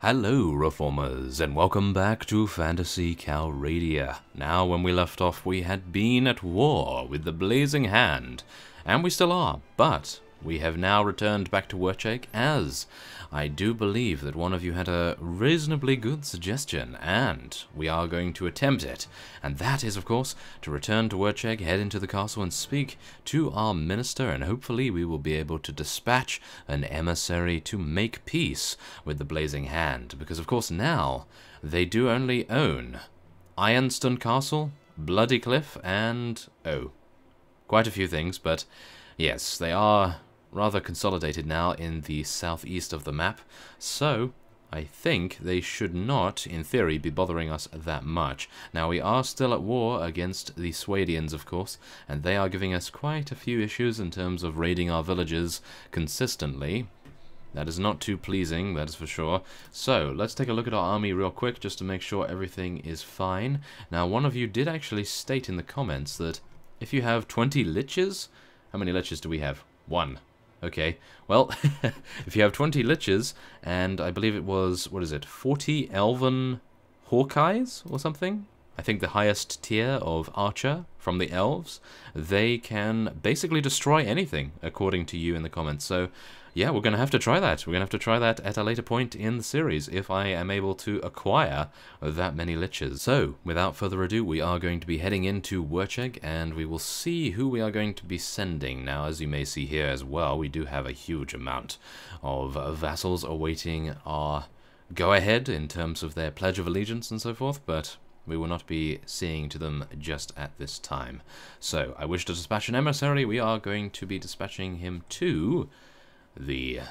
Hello, Reformers, and welcome back to Phantasy Calradia. Now, when we left off, we had been at war with the Blazing Hand, and we still are, but we have now returned back to Wercheg, as I do believe that one of you had a reasonably good suggestion, and we are going to attempt it. And that is, of course, to return to Wercheg, head into the castle and speak to our minister, and hopefully we will be able to dispatch an emissary to make peace with the Blazing Hand, because of course now they do only own Ironstone Castle, Bloody Cliff, and quite a few things, but yes, they are rather consolidated now in the southeast of the map, so I think they should not, in theory, be bothering us that much. Now, we are still at war against the Swadians, of course, and they are giving us quite a few issues in terms of raiding our villages consistently. That is not too pleasing, that is for sure. So, let's take a look at our army real quick, just to make sure everything is fine. Now, one of you did actually state in the comments that if you have 20 liches... How many liches do we have? 1. Okay, well, if you have 20 liches, and I believe it was, 40 elven Hawkeyes or something? I think the highest tier of archer from the elves, they can basically destroy anything, according to you in the comments. So, yeah, we're going to have to try that. We're going to have to try that at a later point in the series, if I am able to acquire that many liches. So, without further ado, we are going to be heading into Wercheg, and we will see who we are going to be sending. Now, as you may see here as well, we do have a huge amount of vassals awaiting our go-ahead in terms of their Pledge of Allegiance and so forth, but we will not be seeing to them just at this time. So, I wish to dispatch an emissary. We are going to be dispatching him to the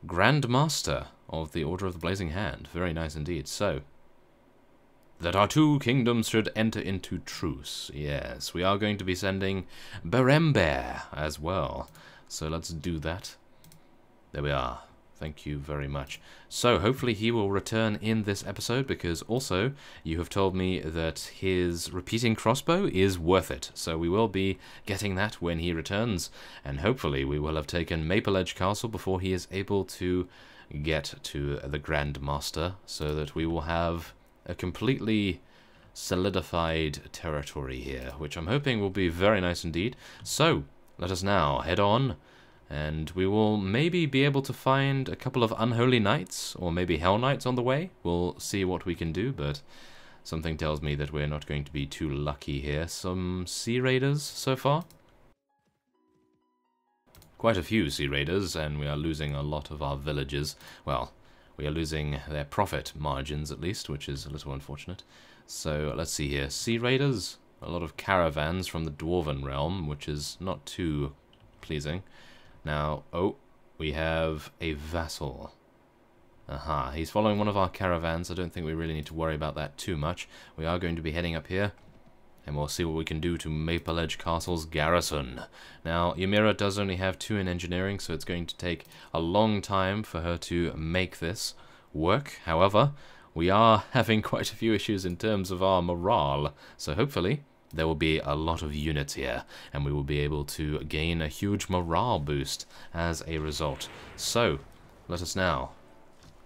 Grand Master of the Order of the Blazing Hand. Very nice indeed. So, that our two kingdoms should enter into truce. Yes, we are going to be sending Berember as well. So let's do that. There we are. Thank you very much. So, hopefully he will return in this episode, because also you have told me that his repeating crossbow is worth it. So we will be getting that when he returns, and hopefully we will have taken Maple Edge Castle before he is able to get to the Grand Master, so that we will have a completely solidified territory here, which I'm hoping will be very nice indeed. So, let us now head on, and we will maybe be able to find a couple of unholy knights, or maybe hell knights on the way. We'll see what we can do, but something tells me that we're not going to be too lucky here. Some sea raiders so far. Quite a few sea raiders, and we are losing a lot of our villages. Well, we are losing their profit margins at least, which is a little unfortunate. So let's see here. Sea raiders, a lot of caravans from the Dwarven realm, which is not too pleasing. Now, we have a vassal. Aha, he's following one of our caravans. I don't think we really need to worry about that too much. We are going to be heading up here, and we'll see what we can do to Maple Edge Castle's garrison. Now, Ymira does only have 2 in engineering, so it's going to take a long time for her to make this work. However, we are having quite a few issues in terms of our morale, so hopefully there will be a lot of units here, and we will be able to gain a huge morale boost as a result. So, let us now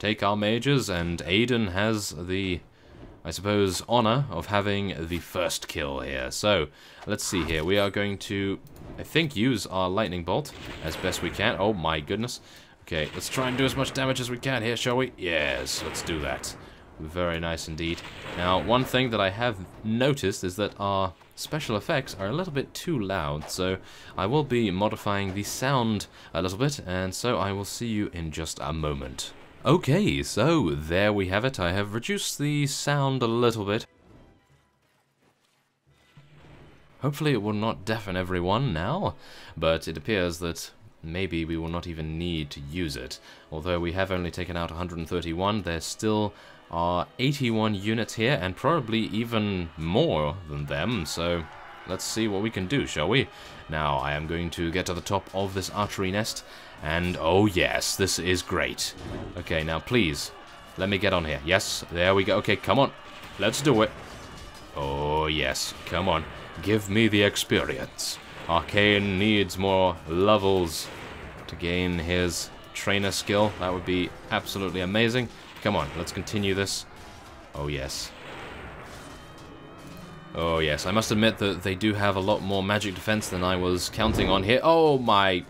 take our mages, and Aiden has the, I suppose, honor of having the first kill here. So, let's see here. We are going to, I think, use our lightning bolt as best we can. Oh my goodness. Okay, let's try and do as much damage as we can here, shall we? Yes, let's do that. Very nice indeed. Now, one thing that I have noticed is that our special effects are a little bit too loud, so I will be modifying the sound a little bit, and so I will see you in just a moment. Okay, so there we have it. I have reduced the sound a little bit. Hopefully it will not deafen everyone now, but it appears that maybe we will not even need to use it. Although we have only taken out 131, there's still are 81 units here, and probably even more than them, so let's see what we can do, shall we? Now, I am going to get to the top of this archery nest, and oh yes, this is great. Okay, now please, let me get on here. Yes, there we go. Okay, come on, let's do it. Oh yes, come on, give me the experience. Arkane needs more levels to gain his trainer skill. That would be absolutely amazing. Come on, let's continue this. Oh, yes. Oh, yes. I must admit that they do have a lot more magic defense than I was counting on here. Oh, my...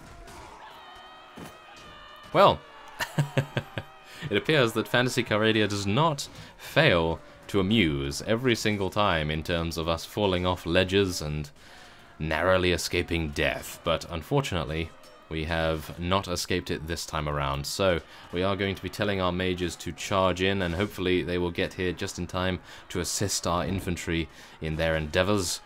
Well, it appears that Phantasy Calradia does not fail to amuse every single time in terms of us falling off ledges and narrowly escaping death. But unfortunately, we have not escaped it this time around. So we are going to be telling our mages to charge in, and hopefully they will get here just in time to assist our infantry in their endeavors.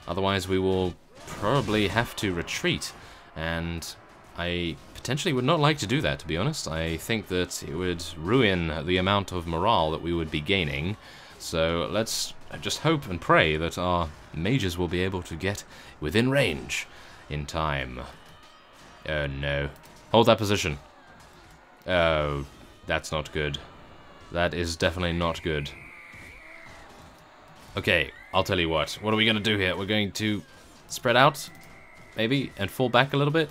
Otherwise, we will probably have to retreat, and I potentially would not like to do that, to be honest. I think that it would ruin the amount of morale that we would be gaining. So let's just hope and pray that our mages will be able to get within range in time. Oh no. Hold that position. Oh, that's not good. That is definitely not good. Okay, I'll tell you what. What are we going to do here? We're going to spread out, maybe, and fall back a little bit.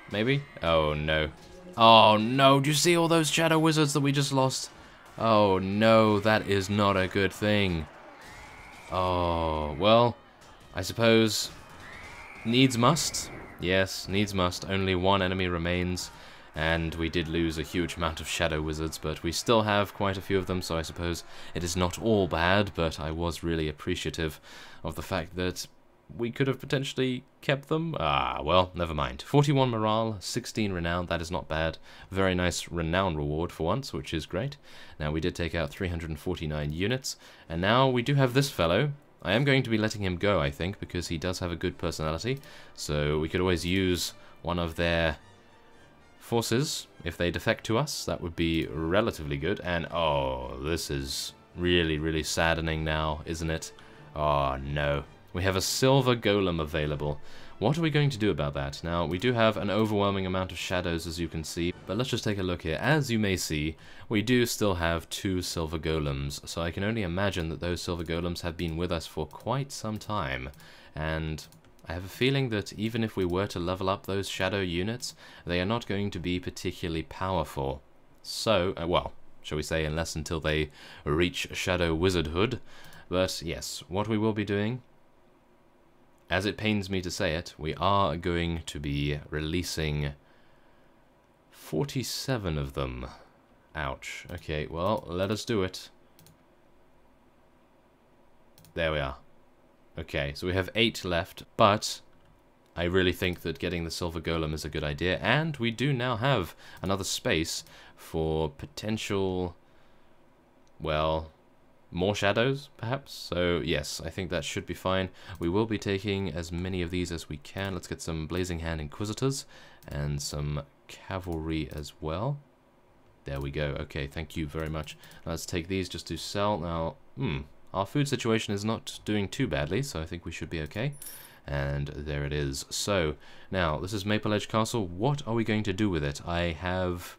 Maybe? Oh no. Oh no, do you see all those shadow wizards that we just lost? Oh no, that is not a good thing. Oh, well, I suppose needs must. Yes, needs must. Only one enemy remains, and we did lose a huge amount of shadow wizards, but we still have quite a few of them, so I suppose it is not all bad, but I was really appreciative of the fact that we could have potentially kept them. Ah, well, never mind. 41 morale, 16 renown, that is not bad. Very nice renown reward for once, which is great. Now, we did take out 349 units, and now we do have this fellow. I am going to be letting him go, I think, because he does have a good personality, so we could always use one of their forces if they defect to us. That would be relatively good, and oh, this is really, really saddening now, isn't it? Oh, no. We have a silver golem available. What are we going to do about that? Now, we do have an overwhelming amount of shadows, as you can see, but let's just take a look here. As you may see, we do still have 2 silver golems, so I can only imagine that those silver golems have been with us for quite some time, and I have a feeling that even if we were to level up those shadow units, they are not going to be particularly powerful. So, well, shall we say, unless until they reach shadow wizardhood. But yes, what we will be doing, as it pains me to say it, we are going to be releasing 47 of them. Ouch. Okay, well, let us do it. There we are. Okay, so we have 8 left, but I really think that getting the silver golem is a good idea, and we do now have another space for potential, well, more shadows, perhaps? So, yes, I think that should be fine. We will be taking as many of these as we can. Let's get some Blazing Hand Inquisitors and some cavalry as well. There we go. Okay, thank you very much. Let's take these just to sell. Now, our food situation is not doing too badly, so I think we should be okay. And there it is. So, now, this is Maple Edge Castle. What are we going to do with it? I have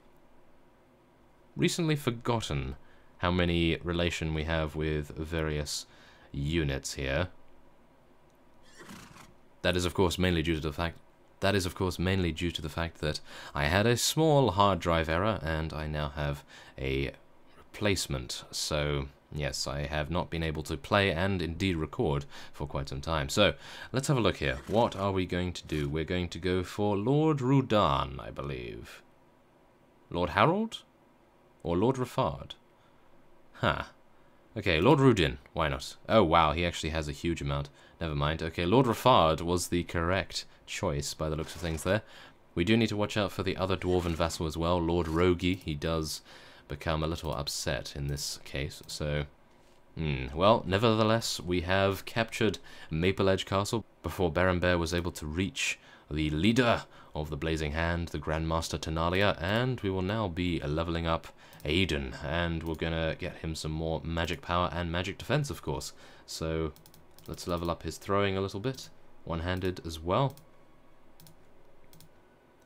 recently forgotten how many relation we have with various units here. That is, of course, mainly due to the fact that I had a small hard drive error, and I now have a replacement. So, yes, I have not been able to play and indeed record for quite some time. So, let's have a look here. What are we going to do? We're going to go for Lord Rudan, I believe. Lord Harold? Or Lord Rafard? Huh. Okay, Lord Rudin. Why not? Oh, wow, he actually has a huge amount. Never mind. Okay, Lord Rafard was the correct choice by the looks of things there. We do need to watch out for the other dwarven vassal as well, Lord Rogi. He does become a little upset in this case, so well, nevertheless, we have captured Maple Edge Castle before Baron Bear was able to reach the leader of the Blazing Hand, the Grandmaster Tenalia, and we will now be leveling up Aiden, and we're gonna get him some more magic power and magic defense, of course. So let's level up his throwing a little bit, one-handed as well.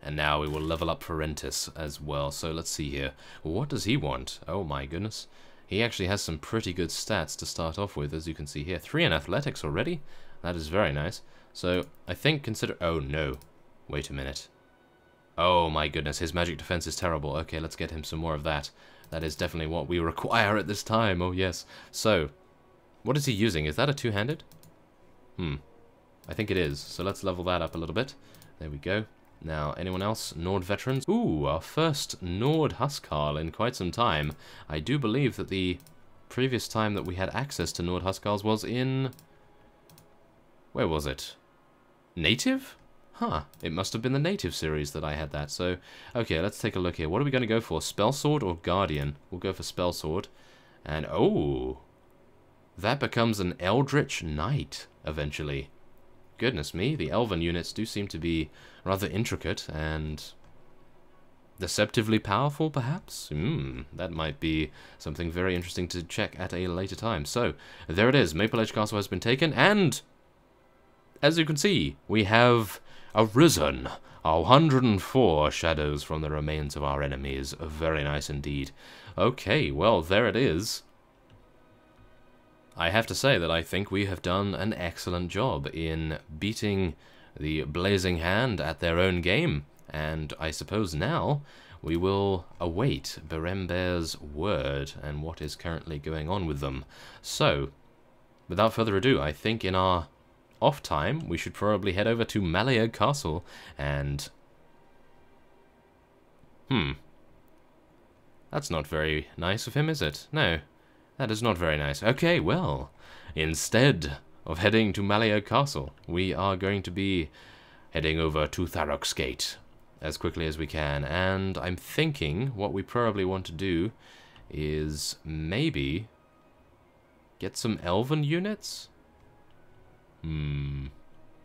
And now we will level up Ferentis as well. So let's see here. What does he want? Oh my goodness. He actually has some pretty good stats to start off with, as you can see here. 3 in athletics already? That is very nice. So I think oh no. Wait a minute. Oh my goodness, his magic defense is terrible. Okay, let's get him some more of that. That is definitely what we require at this time. Oh yes. So, what is he using? Is that a two-handed? I think it is. So let's level that up a little bit. There we go. Now, anyone else? Nord veterans? Ooh, our first Nord Huskarl in quite some time. I do believe that the previous time that we had access to Nord Huskarls was in... Where was it? Native? Huh, it must have been the Native series that I had that. So, okay, let's take a look here. What are we going to go for? Spell Sword or Guardian? We'll go for Spell Sword. And, oh, that becomes an Eldritch Knight, eventually. Goodness me, the Elven units do seem to be rather intricate and deceptively powerful, perhaps? That might be something very interesting to check at a later time. So, there it is. Maple Edge Castle has been taken, and as you can see, we have arisen 104 shadows from the remains of our enemies. Very nice indeed. Okay, well, there it is. I have to say that I think we have done an excellent job in beating the Blazing Hand at their own game, and I suppose now we will await Berember's word and what is currently going on with them. So, without further ado, I think in our off time we should probably head over to Maleag Castle and... That's not very nice of him, is it? No. That is not very nice. Okay, well, instead of heading to Maleag Castle, we are going to be heading over to Tharok's Gate as quickly as we can. And I'm thinking what we probably want to do is maybe get some Elven units?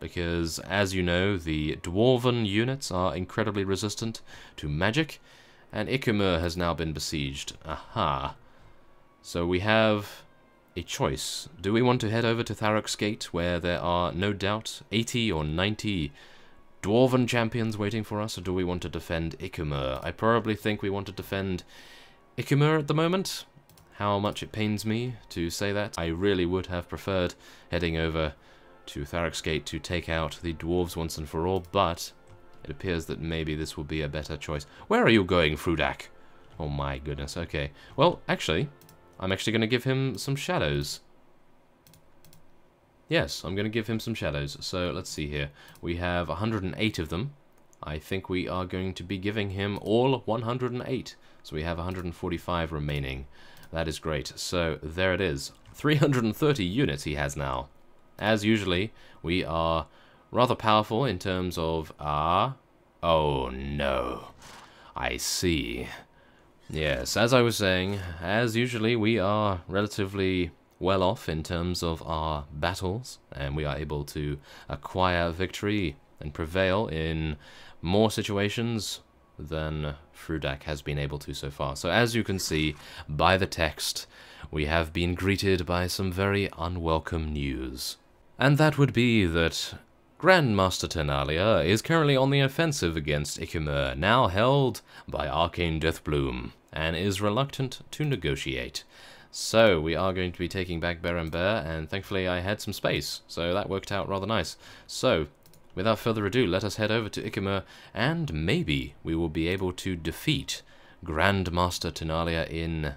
Because, as you know, the Dwarven units are incredibly resistant to magic, and Ikemur has now been besieged. Aha. So we have a choice. Do we want to head over to Tharok's Gate, where there are, no doubt, 80 or 90 Dwarven champions waiting for us, or do we want to defend Ikemur? I probably think we want to defend Ikemur at the moment. How much it pains me to say that. I really would have preferred heading over to Tharok's Gate to take out the dwarves once and for all, but it appears that maybe this will be a better choice. Where are you going, Frudak? Oh my goodness, okay. Well, actually, I'm actually going to give him some shadows. Yes, I'm going to give him some shadows. So, let's see here. We have 108 of them. I think we are going to be giving him all 108. So we have 145 remaining. That is great. So, there it is. 330 units he has now. As usually, we are rather powerful in terms of... Oh no. I see. Yes, as I was saying, as usually, we are relatively well off in terms of our battles, and we are able to acquire victory and prevail in more situations than Frudak has been able to so far. So as you can see by the text, we have been greeted by some very unwelcome news. And that would be that Grandmaster Ternalia is currently on the offensive against Ikemur, now held by Arkane Deathbloom, and is reluctant to negotiate. So we are going to be taking back Berember, and thankfully I had some space, so that worked out rather nice. So, without further ado, let us head over to Ikemur, and maybe we will be able to defeat Grandmaster Ternalia in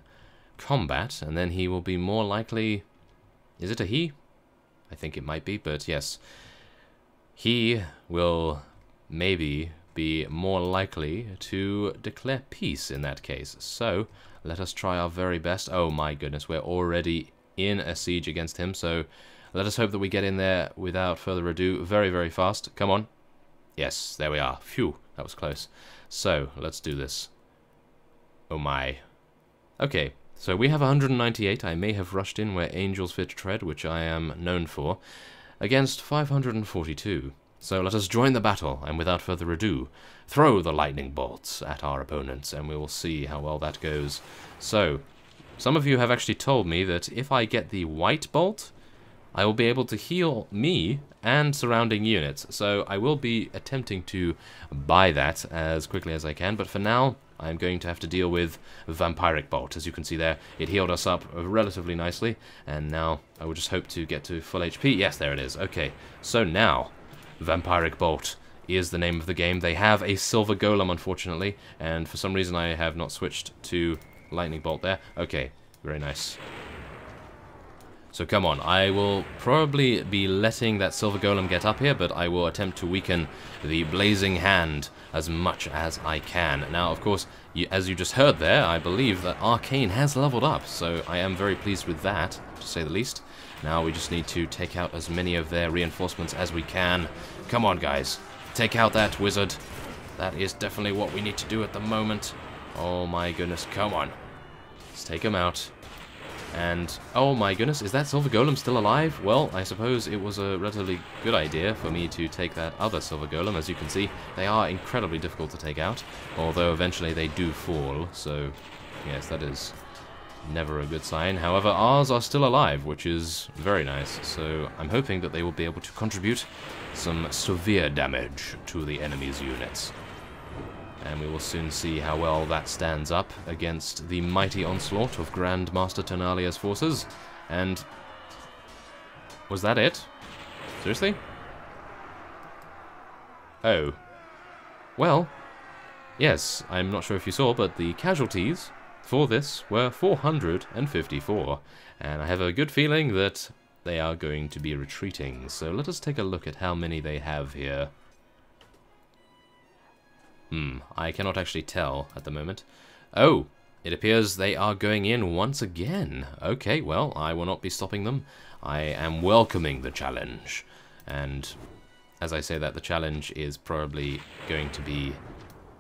combat, and then he will be more likely... Is it a he? I think it might be, but yes. He will maybe be more likely to declare peace in that case. So, let us try our very best. Oh my goodness, we're already in a siege against him, so let us hope that we get in there without further ado very, very fast. Come on. Yes, there we are. Phew, that was close. So, let's do this. Oh my. Okay, so we have 198. I may have rushed in where angels fear to tread, which I am known for, against 542. So let us join the battle, and without further ado, throw the lightning bolts at our opponents, and we will see how well that goes. So, some of you have actually told me that if I get the white bolt, I will be able to heal me and surrounding units. So I will be attempting to buy that as quickly as I can, but for now, I'm going to have to deal with Vampiric Bolt. As you can see there, it healed us up relatively nicely, and now I will just hope to get to full HP. Yes, there it is. Okay, so now, Vampiric Bolt is the name of the game. They have a silver golem, unfortunately, and for some reason I have not switched to lightning bolt there. Okay, very nice. So come on, I will probably be letting that silver golem get up here, but I will attempt to weaken the blazing hand as much as I can. Now, of course, as you just heard there, I believe that Arkane has leveled up, so I am very pleased with that, to say the least. Now we just need to take out as many of their reinforcements as we can. Come on, guys. Take out that wizard. That is definitely what we need to do at the moment. Oh my goodness, come on. Let's take him out. And, oh my goodness, is that silver golem still alive? Well, I suppose it was a relatively good idea for me to take that other silver golem. As you can see, they are incredibly difficult to take out, although eventually they do fall, so yes, that is never a good sign. However, ours are still alive, which is very nice, so I'm hoping that they will be able to contribute some severe damage to the enemy's units. And we will soon see how well that stands up against the mighty onslaught of Grandmaster Ternalia's forces. And was that it? Seriously? Oh. Well, yes, I'm not sure if you saw, but the casualties for this were 454. And I have a good feeling that they are going to be retreating. So let us take a look at how many they have here. I cannot actually tell at the moment. Oh, it appears they are going in once again. Okay, well, I will not be stopping them. I am welcoming the challenge. And as I say that, the challenge is probably going to be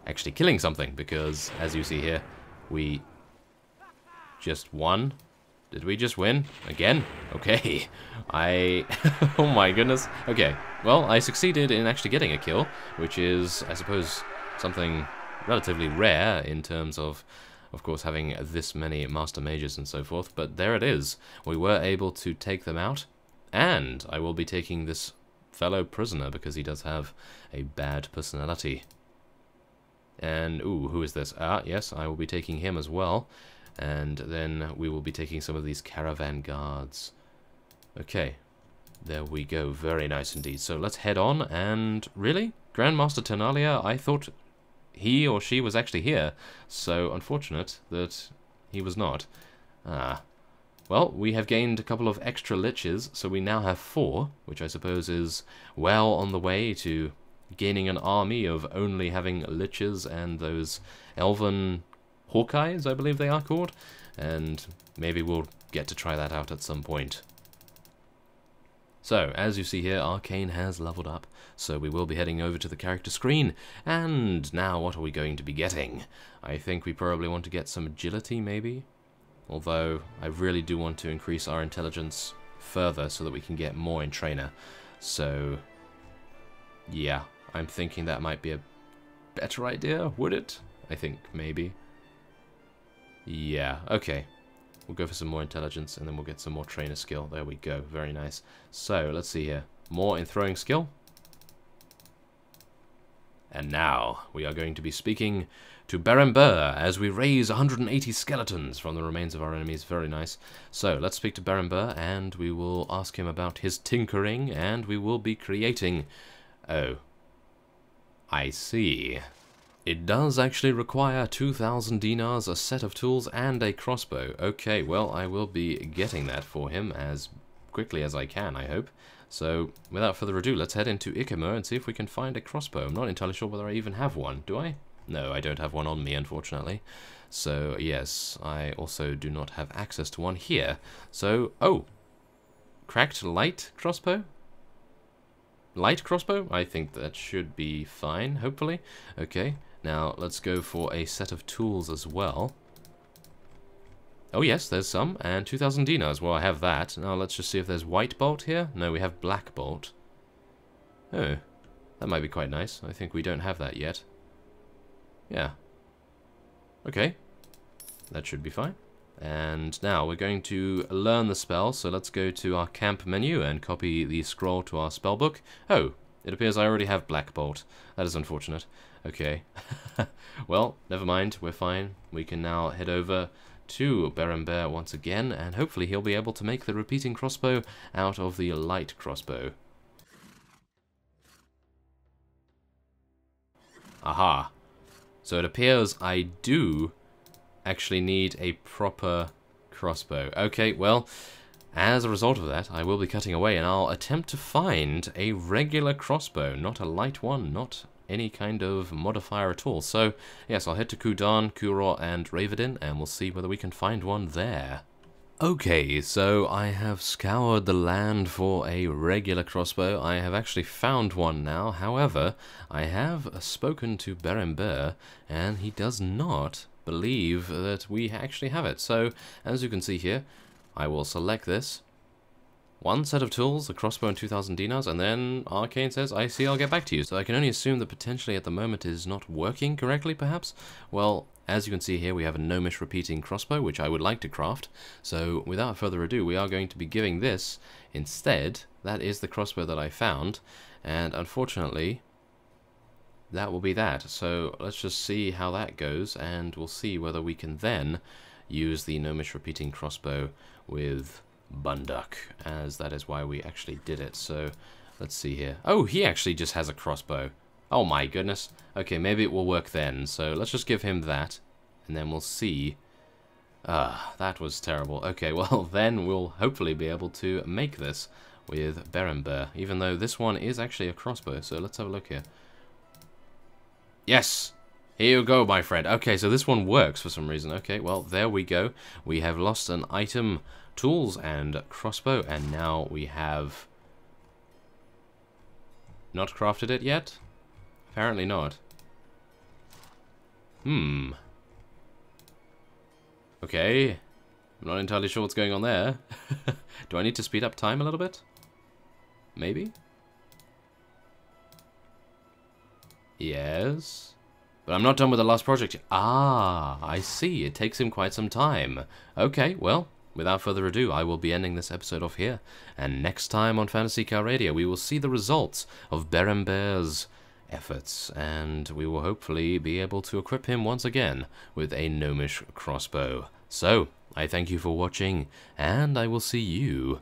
actually killing something, because as you see here, we just won. Did we just win? Again? Okay. Oh my goodness. Okay, well, I succeeded in actually getting a kill, which is, I suppose, something relatively rare in terms of course, having this many master mages and so forth, but there it is. We were able to take them out, and I will be taking this fellow prisoner because he does have a bad personality. And, ooh, who is this? Ah, yes, I will be taking him as well, and then we will be taking some of these caravan guards. Okay, there we go, very nice indeed. So let's head on, and really? Grandmaster Ternalia, I thought he or she was actually here, so unfortunate that he was not. Ah. Well, we have gained a couple of extra liches, so we now have 4, which I suppose is well on the way to gaining an army of only having liches and those elven Hawkeyes, I believe they are called, and maybe we'll get to try that out at some point. So, as you see here, Arkane has leveled up, so we will be heading over to the character screen, and now what are we going to be getting? I think we probably want to get some agility, maybe? Although, I really do want to increase our intelligence further so that we can get more in trainer. So, yeah, I'm thinking that might be a better idea, would it? I think, maybe. Yeah, okay. We'll go for some more intelligence, and then we'll get some more trainer skill. There we go. Very nice. So, let's see here. More in throwing skill. And now, we are going to be speaking to Berembur as we raise 180 skeletons from the remains of our enemies. Very nice. So, let's speak to Berembur, and we will ask him about his tinkering, and we will be creating... Oh. I see. It does actually require 2,000 dinars, a set of tools, and a crossbow. Okay, well, I will be getting that for him as quickly as I can, I hope. So, without further ado, let's head into Ikemur and see if we can find a crossbow. I'm not entirely sure whether I even have one. Do I? No, I don't have one on me, unfortunately. So, yes, I also do not have access to one here. So, oh! Cracked light crossbow? Light crossbow? I think that should be fine, hopefully. Okay. Now, let's go for a set of tools as well. Oh yes, there's some, and 2,000 dinars. Well, I have that. Now, let's just see if there's white bolt here. No, we have black bolt. Oh, that might be quite nice. I think we don't have that yet. Yeah. Okay. That should be fine. And now, we're going to learn the spell, so let's go to our camp menu and copy the scroll to our spellbook. Oh, it appears I already have black bolt. That is unfortunate. Okay. Well, never mind, we're fine. We can now head over to Berembur once again, and hopefully he'll be able to make the repeating crossbow out of the light crossbow. Aha. So it appears I do actually need a proper crossbow. Okay, well, as a result of that, I will be cutting away, and I'll attempt to find a regular crossbow, not a light one, not any kind of modifier at all. So, yes, I'll head to Kudan, Kuror, and Ravidin, and we'll see whether we can find one there. Okay, so I have scoured the land for a regular crossbow. I have actually found one now. However, I have spoken to Berember, and he does not believe that we actually have it. So, as you can see here, I will select this. One set of tools, a crossbow and 2,000 dinars, and then Arkane says, I see, I'll get back to you. So I can only assume that potentially at the moment is not working correctly, perhaps? Well, as you can see here, we have a gnomish repeating crossbow, which I would like to craft. So without further ado, we are going to be giving this instead. That is the crossbow that I found, and unfortunately, that will be that. So let's just see how that goes, and we'll see whether we can then use the gnomish repeating crossbow with Bunduk, as that is why we actually did it. So let's see here. Oh, he actually just has a crossbow. Oh my goodness. Okay, maybe it will work then. So let's just give him that, and then we'll see. That was terrible. Okay, well then we'll hopefully be able to make this with Berember, even though this one is actually a crossbow. So let's have a look here. Yes! Here you go, my friend. Okay, so this one works for some reason. Okay, well, there we go. We have lost an item, tools, and crossbow, and now we have not crafted it yet? Apparently not. Okay. I'm not entirely sure what's going on there. Do I need to speed up time a little bit? Maybe? Yes. But I'm not done with the last project yet. Ah, I see. It takes him quite some time. Okay, well, without further ado, I will be ending this episode off here. And next time on Phantasy Calradia, we will see the results of Berember's efforts. And we will hopefully be able to equip him once again with a gnomish crossbow. So, I thank you for watching, and I will see you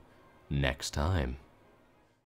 next time.